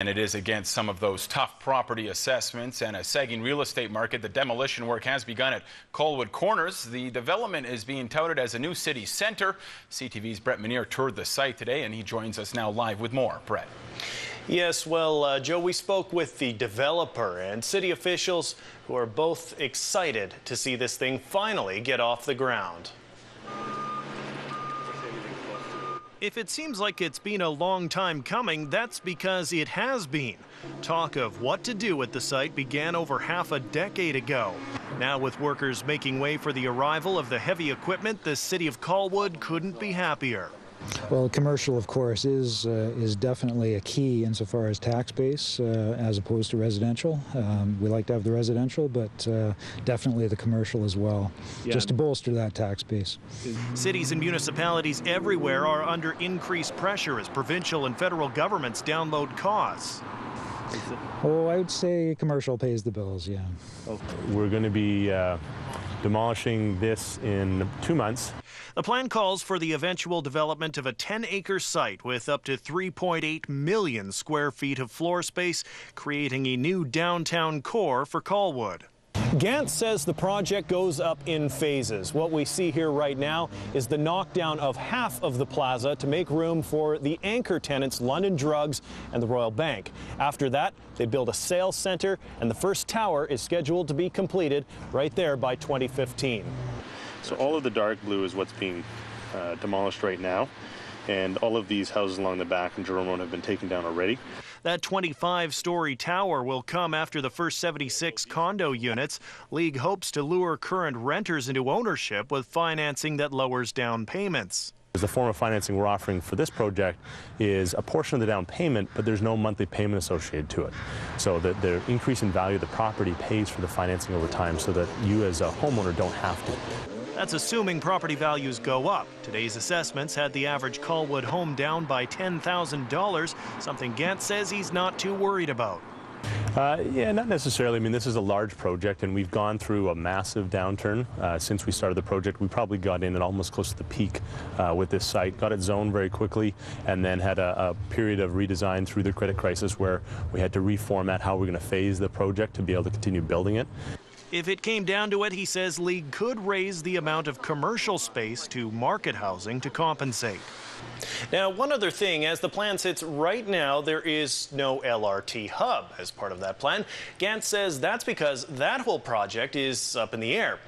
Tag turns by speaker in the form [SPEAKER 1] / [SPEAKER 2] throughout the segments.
[SPEAKER 1] And it is against some of those tough property assessments and a sagging real estate market. The demolition work has begun at Colwood Corners. The development is being touted as a new city center. CTV's Brett Manier toured the site today, and he joins us now live with more. Brett.
[SPEAKER 2] Yes, well, Joe, we spoke with the developer and city officials who are both excited to see this thing finally get off the ground. If it seems like it's been a long time coming, that's because it has been. Talk of what to do at the site began over half a decade ago. Now, with workers making way for the arrival of the heavy equipment, the City of Colwood couldn't be happier.
[SPEAKER 3] Well, commercial, of course, is definitely a key insofar as tax base as opposed to residential. We like to have the residential, but definitely the commercial as well, just to bolster that tax base.
[SPEAKER 2] Cities and municipalities everywhere are under increased pressure as provincial and federal governments download costs.
[SPEAKER 3] Oh, I would say commercial pays the bills, yeah.
[SPEAKER 4] We're going to be demolishing this in 2 months.
[SPEAKER 2] The plan calls for the eventual development of a 10-acre site with up to 3.8 million square feet of floor space, creating a new downtown core for Colwood. Gant says the project goes up in phases. What we see here right now is the knockdown of half of the plaza to make room for the anchor tenants London Drugs and the Royal Bank. After that, they build a sales center, and the first tower is scheduled to be completed right there by 2015.
[SPEAKER 4] So all of the dark blue is what's being demolished right now, and all of these houses along the back in Jerome Road have been taken down already.
[SPEAKER 2] That 25-story tower will come after the first 76 condo units. League hopes to lure current renters into ownership with financing that lowers down payments.
[SPEAKER 4] The form of financing we're offering for this project is a portion of the down payment, but there's no monthly payment associated to it. So that the increase in value of the property pays for the financing over time so that you as a homeowner don't have to.
[SPEAKER 2] That's assuming property values go up. Today's assessments had the average Colwood home down by $10,000, something Gant says he's not too worried about.
[SPEAKER 4] Yeah, not necessarily. I mean, this is a large project, and we've gone through a massive downturn since we started the project. We probably got in at almost close to the peak with this site, got it zoned very quickly, and then had a period of redesign through the credit crisis where we had to reformat how we're going to phase the project to be able to continue building it.
[SPEAKER 2] If it came down to it, he says League could raise the amount of commercial space to market housing to compensate. Now, one other thing, as the plan sits right now, there is no LRT Hub as part of that plan. Gant says that's because that whole project is up in the air.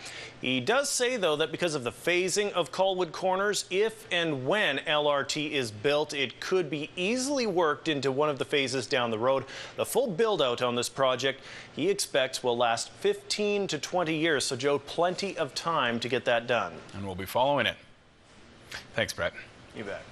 [SPEAKER 2] He does say, though, that because of the phasing of Colwood Corners, if and when LRT is built, it could be easily worked into one of the phases down the road. The full build-out on this project, he expects, will last 15 to 20 years. So, Joe, plenty of time to get that done.
[SPEAKER 1] And we'll be following it. Thanks, Brett.
[SPEAKER 2] You bet.